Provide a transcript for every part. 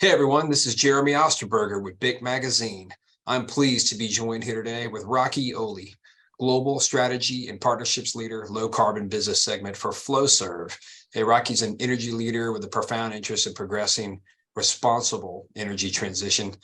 Hey everyone, this is Jeremy Osterberger with BIC Magazine. I'm pleased to be joined here today with Rakhi Oli, Global Strategy and Partnerships Leader, Low Carbon Business Segment for Flowserve. Hey, Rakhi's an energy leader with a profound interest in progressing responsible energy transition.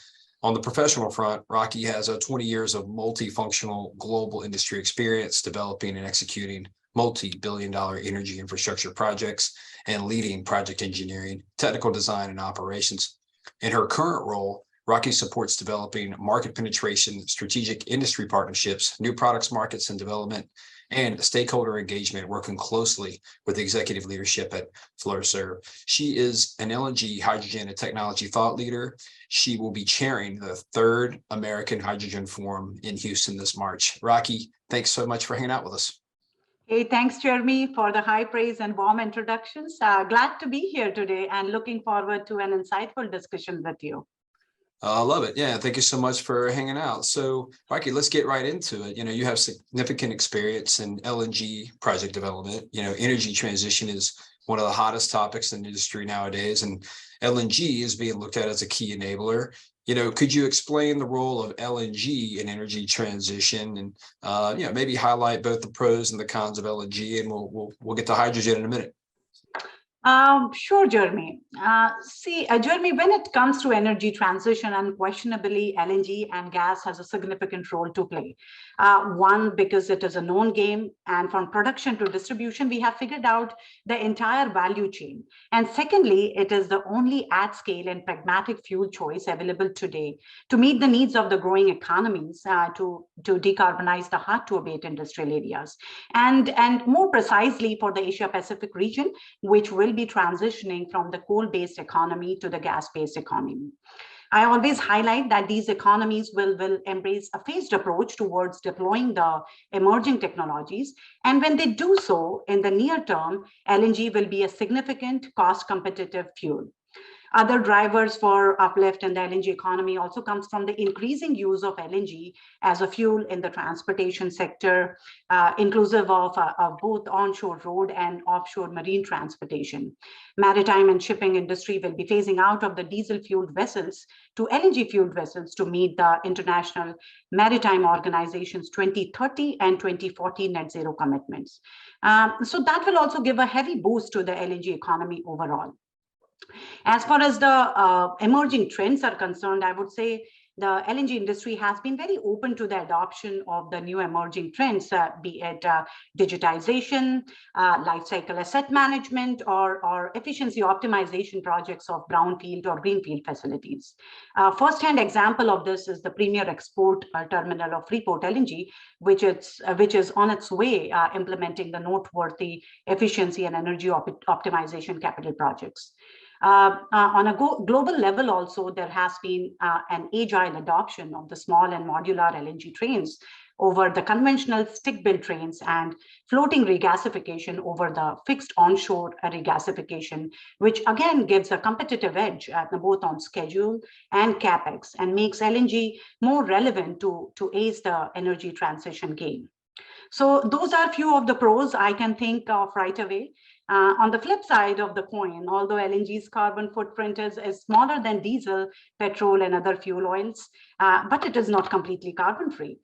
On the professional front, Rakhi has 20 years of multifunctional global industry experience developing and executing multi-billion-dollar energy infrastructure projects and leading project engineering, technical design, and operations. In her current role, Rakhi supports developing market penetration, strategic industry partnerships, new products, markets, and development, and stakeholder engagement, working closely with the executive leadership at Flowserve. She is an LNG, hydrogen, and technology thought leader. She will be chairing the third American Hydrogen Forum in Houston this March. Rakhi, thanks so much for hanging out with us. Hey, thanks, Jeremy, for the high praise and warm introductions. Glad to be here today and looking forward to an insightful discussion with you. I love it. Yeah, thank you so much for hanging out. So, Rakhi, let's get right into it. You have significant experience in LNG project development. Energy transition is one of the hottest topics in the industry nowadays, and LNG is being looked at as a key enabler. Could you explain the role of LNG in energy transition, and maybe highlight both the pros and the cons of LNG, and we'll get to hydrogen in a minute. Sure, Jeremy. Jeremy, when it comes to energy transition, unquestionably, LNG and gas has a significant role to play. One, because it is a known game, and from production to distribution, we have figured out the entire value chain. And secondly, it is the only at-scale and pragmatic fuel choice available today to meet the needs of the growing economies, to decarbonize the hard-to-abate industrial areas. And more precisely for the Asia-Pacific region, which will be transitioning from the coal-based economy to the gas-based economy. I always highlight that these economies will embrace a phased approach towards deploying the emerging technologies. And when they do so in the near term, LNG will be a significant cost competitive fuel. Other drivers for uplift in the LNG economy also comes from the increasing use of LNG as a fuel in the transportation sector, inclusive of both onshore road and offshore marine transportation. Maritime and shipping industry will be phasing out of the diesel-fueled vessels to LNG-fueled vessels to meet the International Maritime Organization's 2030 and 2040 net zero commitments. So that will also give a heavy boost to the LNG economy overall. As far as the emerging trends are concerned, I would say the LNG industry has been very open to the adoption of the new emerging trends, be it digitization, life cycle asset management, or efficiency optimization projects of brownfield or greenfield facilities. First-hand example of this is the premier export terminal of Freeport LNG, which is on its way implementing the noteworthy efficiency and energy optimization capital projects. On a global level also, there has been an agile adoption of the small and modular LNG trains over the conventional stick-built trains and floating regasification over the fixed onshore regasification, which again gives a competitive edge both on schedule and capex and makes LNG more relevant to ace the energy transition game. So those are a few of the pros I can think of right away. On the flip side of the coin, although LNG's carbon footprint is smaller than diesel, petrol, and other fuel oils, but it is not completely carbon-free.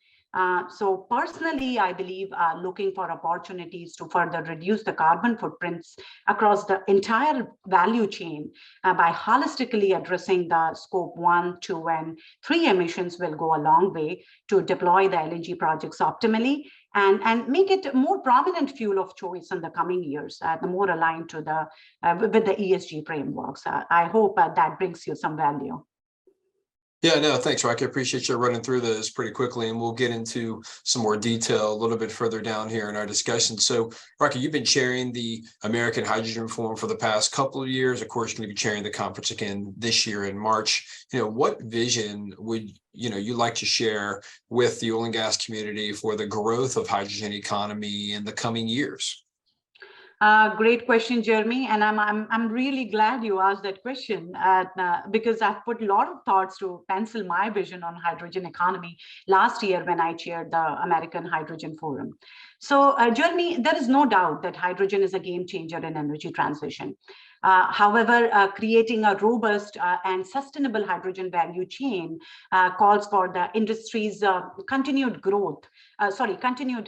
So personally, I believe looking for opportunities to further reduce the carbon footprints across the entire value chain by holistically addressing the scope 1, 2, and 3 emissions will go a long way to deploy the LNG projects optimally and make it a more prominent fuel of choice in the coming years, the more aligned to the with the ESG frameworks. I hope that brings you some value. Yeah, no, thanks, Rakhi. I appreciate you running through those pretty quickly, and we'll get into some more detail a little bit further down here in our discussion. So, Rakhi, you've been chairing the American Hydrogen Forum for the past couple of years. Of course, you're going to be chairing the conference again this year in March. What vision would you like to share with the oil and gas community for the growth of hydrogen economy in the coming years? Great question, Jeremy, and I'm really glad you asked that question because I've put a lot of thoughts to pencil my vision on hydrogen economy last year when I chaired the American Hydrogen Forum. So, Jeremy, there is no doubt that hydrogen is a game changer in energy transition. However, creating a robust and sustainable hydrogen value chain calls for the industry's continued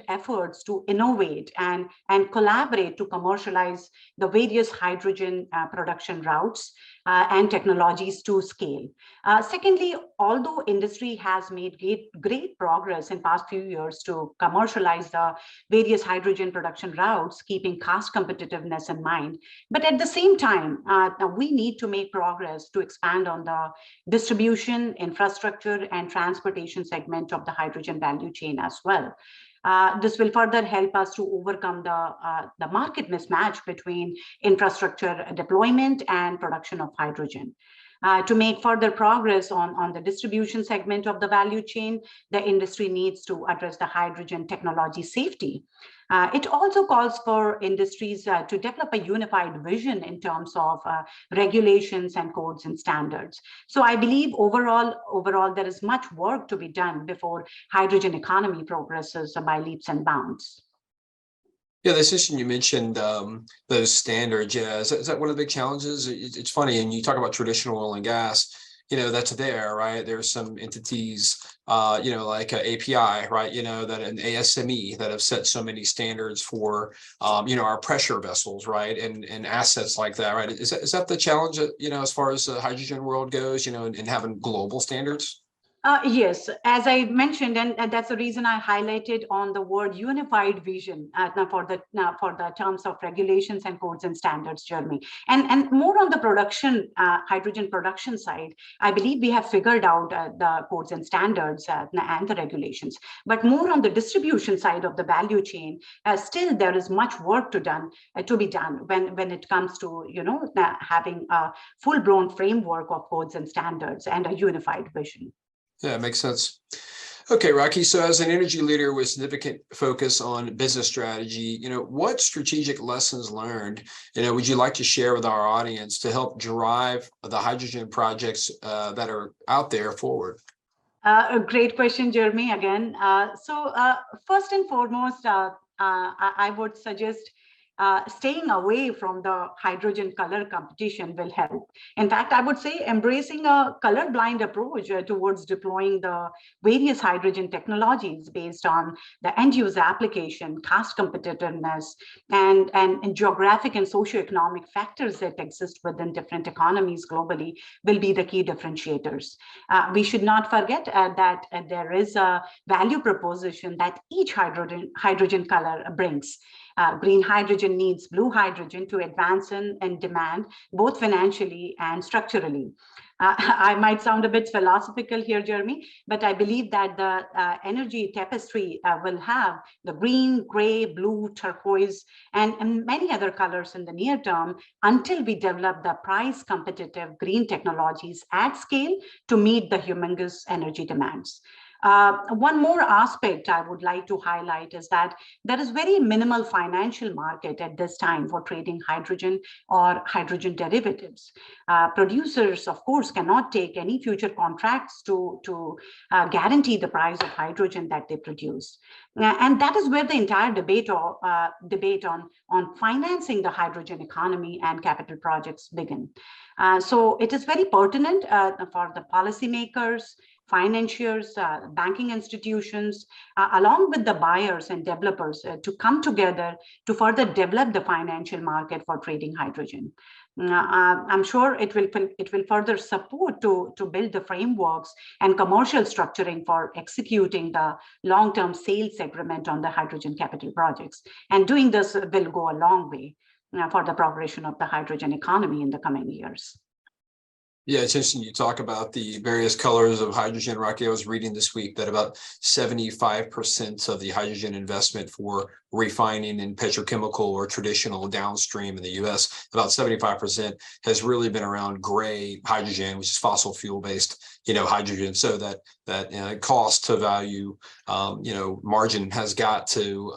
efforts to innovate and collaborate to commercialize the various hydrogen production routes and technologies to scale. Secondly, although industry has made great progress in past few years to commercialize the various hydrogen production routes, keeping cost competitiveness in mind, but at the same time, we need to make progress to expand on the distribution, infrastructure, and transportation segment of the hydrogen value chain as well. This will further help us to overcome the market mismatch between infrastructure deployment and production of hydrogen. To make further progress on the distribution segment of the value chain, the industry needs to address the hydrogen technology safety. It also calls for industries to develop a unified vision in terms of regulations and codes and standards. So I believe overall, there is much work to be done before hydrogen economy progresses by leaps and bounds. Yeah, that's interesting. You mentioned those standards. Yeah, is that one of the big challenges? It's funny, and you talk about traditional oil and gas. That's there, right? There's some entities, like API, right? That an ASME that have set so many standards for, our pressure vessels, right? And assets like that, right? Is that the challenge, as far as the hydrogen world goes, and having global standards? Yes, as I mentioned, and that's the reason I highlighted on the word unified vision for the terms of regulations and codes and standards, Jeremy. And more on the production, hydrogen production side, I believe we have figured out the codes and standards and the regulations. But more on the distribution side of the value chain, still there is much work to be done when it comes to having a full-blown framework of codes and standards and a unified vision. Yeah, it makes sense. Okay, Rakhi, so as an energy leader with significant focus on business strategy, what strategic lessons learned, would you like to share with our audience to help drive the hydrogen projects that are out there forward? A great question, Jeremy, again. So first and foremost, I would suggest staying away from the hydrogen color competition will help. In fact, I would say embracing a colorblind approach towards deploying the various hydrogen technologies based on the end user application, cost competitiveness, and geographic and socioeconomic factors that exist within different economies globally will be the key differentiators. We should not forget that there is a value proposition that each hydrogen color brings. Green hydrogen needs blue hydrogen to advance in demand, both financially and structurally. I might sound a bit philosophical here, Jeremy, but I believe that the energy tapestry will have the green, gray, blue, turquoise, and many other colors in the near term until we develop the price competitive green technologies at scale to meet the humongous energy demands. One more aspect I would like to highlight is that there is very minimal financial market at this time for trading hydrogen or hydrogen derivatives. Producers, of course, cannot take any future contracts to guarantee the price of hydrogen that they produce. And that is where the entire debate on financing the hydrogen economy and capital projects begin. So it is very pertinent for the policymakers, financiers, banking institutions, along with the buyers and developers to come together to further develop the financial market for trading hydrogen. I'm sure it will further support to build the frameworks and commercial structuring for executing the long-term sales agreement on the hydrogen capital projects. And doing this will go a long way for the progression of the hydrogen economy in the coming years. Yeah, it's interesting you talk about the various colors of hydrogen, Rakhi. I was reading this week that about 75% of the hydrogen investment for refining in petrochemical or traditional downstream in the US, about 75% has really been around gray hydrogen, which is fossil fuel based, hydrogen. So that cost to value, margin has got to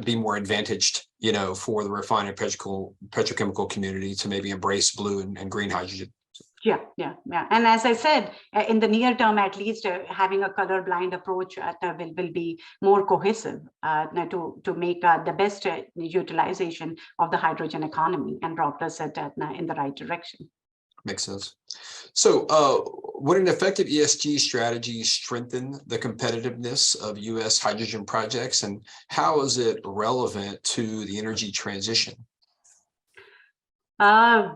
be more advantaged, for the refining petrochemical community to maybe embrace blue and green hydrogen. Yeah. And as I said, in the near term, at least, having a colorblind approach will be more cohesive to make the best utilization of the hydrogen economy and progress it in the right direction. Makes sense. So would an effective ESG strategy strengthen the competitiveness of U.S. hydrogen projects, and how is it relevant to the energy transition?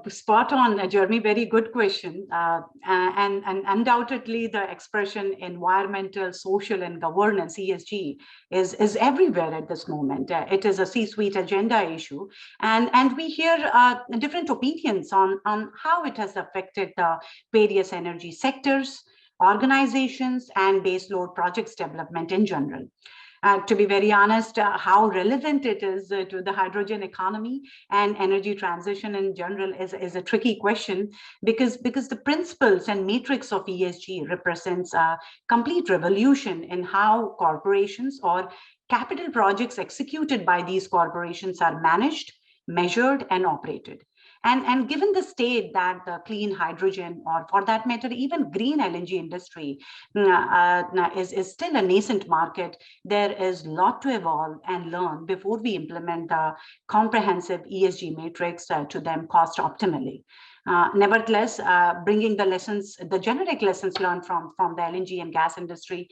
Spot on, Jeremy. Very good question. And undoubtedly, the expression environmental, social, and governance (ESG) is everywhere at this moment. It is a C-suite agenda issue, and we hear different opinions on how it has affected the various energy sectors, organizations, and baseload projects development in general. To be very honest, how relevant it is to the hydrogen economy and energy transition in general is a tricky question, because the principles and matrix of ESG represents a complete revolution in how corporations or capital projects executed by these corporations are managed, measured, and operated. And given the state that the clean hydrogen, or for that matter, even green LNG industry is still a nascent market, there is a lot to evolve and learn before we implement the comprehensive ESG matrix to them cost optimally. Nevertheless, bringing the generic lessons learned from the LNG and gas industry,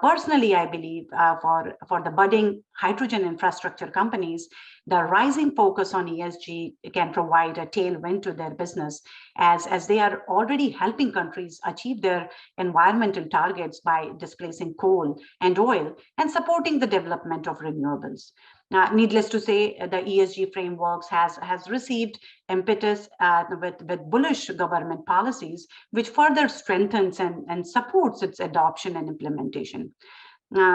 personally, I believe for the budding hydrogen infrastructure companies, the rising focus on ESG can provide a tailwind to their business, as they are already helping countries achieve their environmental targets by displacing coal and oil and supporting the development of renewables. Needless to say, the ESG frameworks has received impetus with bullish government policies, which further strengthens and supports its adoption and implementation.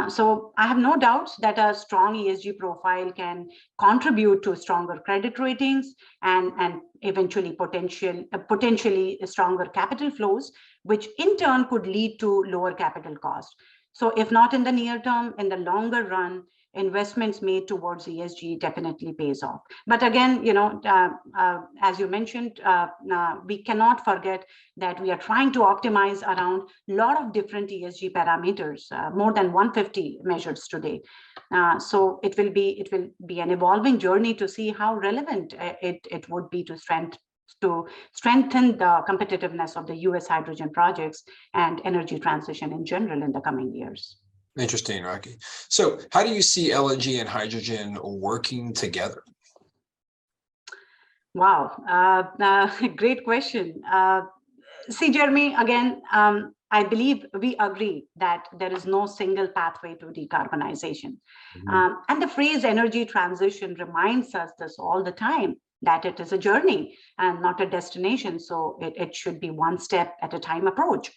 So I have no doubts that a strong ESG profile can contribute to stronger credit ratings and eventually potentially stronger capital flows, which in turn could lead to lower capital costs. So if not in the near term, in the longer run, investments made towards ESG definitely pays off. But again, as you mentioned, we cannot forget that we are trying to optimize around a lot of different ESG parameters, more than 150 measures today. So it will be an evolving journey to see how relevant it would be to strengthen the competitiveness of the US hydrogen projects and energy transition in general in the coming years. Interesting, Rakhi. So how do you see LNG and hydrogen working together? Wow, great question. See, Jeremy, again, I believe we agree that there is no single pathway to decarbonization. Mm-hmm. And the phrase energy transition reminds us this all the time, that it is a journey and not a destination. So it should be one step at a time approach.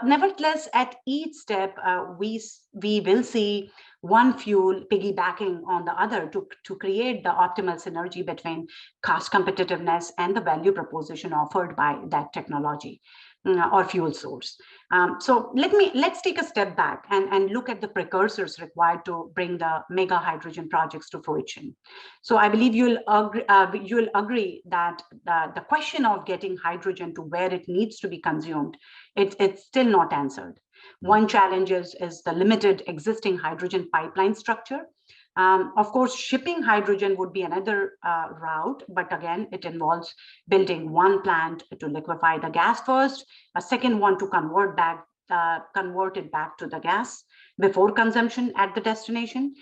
Nevertheless, at each step, we will see one fuel piggybacking on the other to create the optimal synergy between cost competitiveness and the value proposition offered by that technology or fuel source. So let's take a step back and look at the precursors required to bring the mega hydrogen projects to fruition. So I believe you'll agree that the question of getting hydrogen to where it needs to be consumed, it's still not answered. One challenge is the limited existing hydrogen pipeline structure. Of course, shipping hydrogen would be another route, but again, it involves building one plant to liquefy the gas first, a second one to convert it back to the gas before consumption at the destination.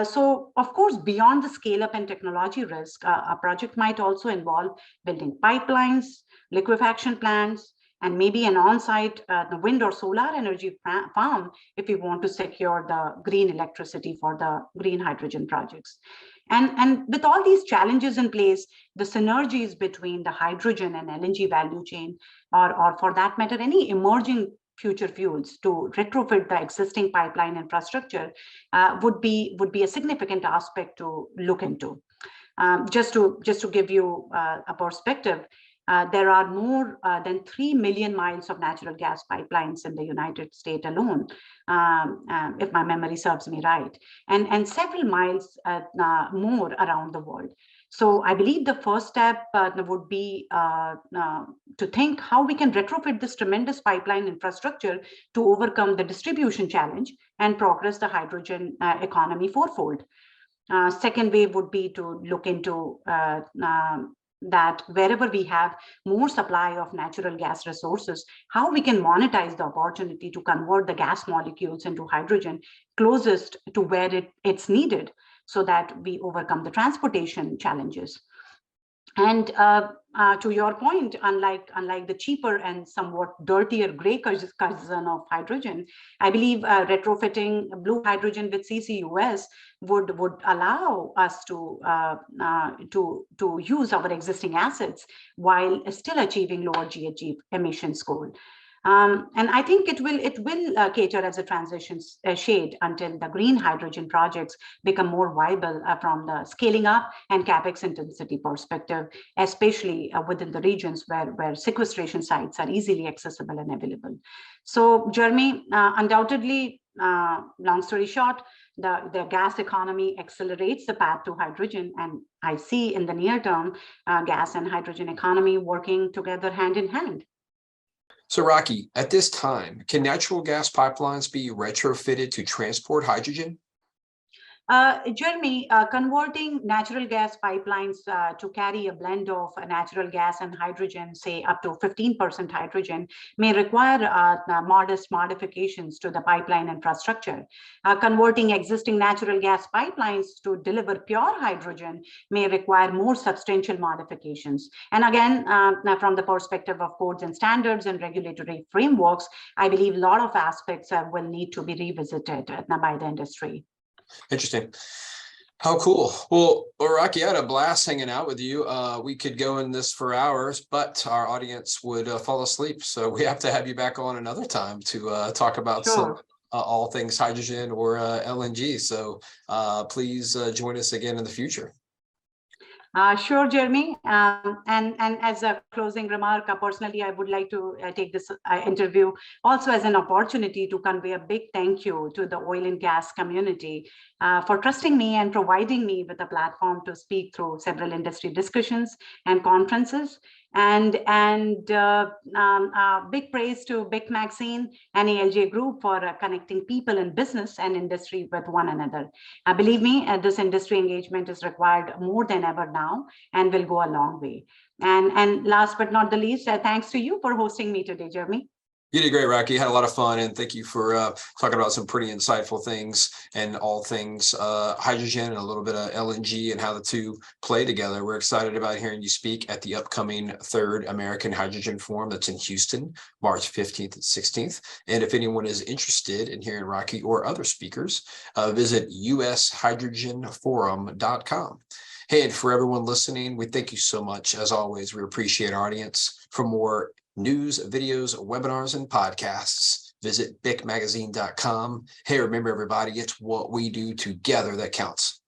So, of course, beyond the scale-up and technology risk, a project might also involve building pipelines, liquefaction plants, and maybe an on-site wind or solar energy farm if we want to secure the green electricity for the green hydrogen projects. And with all these challenges in place, the synergies between the hydrogen and LNG value chain, or for that matter, any emerging future fuels to retrofit the existing pipeline infrastructure would be a significant aspect to look into. Just to give you a perspective, there are more than 3 million miles of natural gas pipelines in the United States alone, if my memory serves me right, and several miles more around the world. So I believe the first step would be to think how we can retrofit this tremendous pipeline infrastructure to overcome the distribution challenge and progress the hydrogen economy fourfold. Second wave would be to look into that wherever we have more supply of natural gas resources, how we can monetize the opportunity to convert the gas molecules into hydrogen closest to where it's needed so that we overcome the transportation challenges. And to your point, unlike the cheaper and somewhat dirtier gray cousin of hydrogen, I believe retrofitting blue hydrogen with CCUS would allow us to use our existing assets while still achieving lower GHG emissions goal. And I think it will cater as a transition shade until the green hydrogen projects become more viable from the scaling up and capex intensity perspective, especially within the regions where sequestration sites are easily accessible and available. So, Jeremy, undoubtedly, long story short, the gas economy accelerates the path to hydrogen, and I see in the near term gas and hydrogen economy working together hand in hand. So Rakhi, at this time, can natural gas pipelines be retrofitted to transport hydrogen? Jeremy, converting natural gas pipelines to carry a blend of natural gas and hydrogen, say up to 15% hydrogen, may require modest modifications to the pipeline infrastructure. Converting existing natural gas pipelines to deliver pure hydrogen may require more substantial modifications. And again, from the perspective of codes and standards and regulatory frameworks, I believe a lot of aspects will need to be revisited by the industry. Interesting. How cool. Well, Rakhi, I had a blast hanging out with you. We could go in this for hours, but our audience would fall asleep. So we have to have you back on another time to talk about some all things hydrogen or LNG. So please join us again in the future. Sure, Jeremy. And as a closing remark, personally, I would like to take this interview also as an opportunity to convey a big thank you to the oil and gas community for trusting me and providing me with a platform to speak through several industry discussions and conferences. And big praise to BIC Magazine and ALJ Group for connecting people in business and industry with one another. Believe me, this industry engagement is required more than ever now and will go a long way. And last but not the least, thanks to you for hosting me today, Jeremy. You did great, Rakhi. Had a lot of fun, and thank you for talking about some pretty insightful things and all things hydrogen and a little bit of LNG and how the two play together. We're excited about hearing you speak at the upcoming 3rd American Hydrogen Forum that's in Houston, March 15th and 16th. And if anyone is interested in hearing Rakhi or other speakers, visit ushydrogenforum.com. Hey, and for everyone listening, we thank you so much. As always, we appreciate our audience. For more news, videos, webinars, and podcasts, visit bicmagazine.com. Hey, remember everybody, it's what we do together that counts.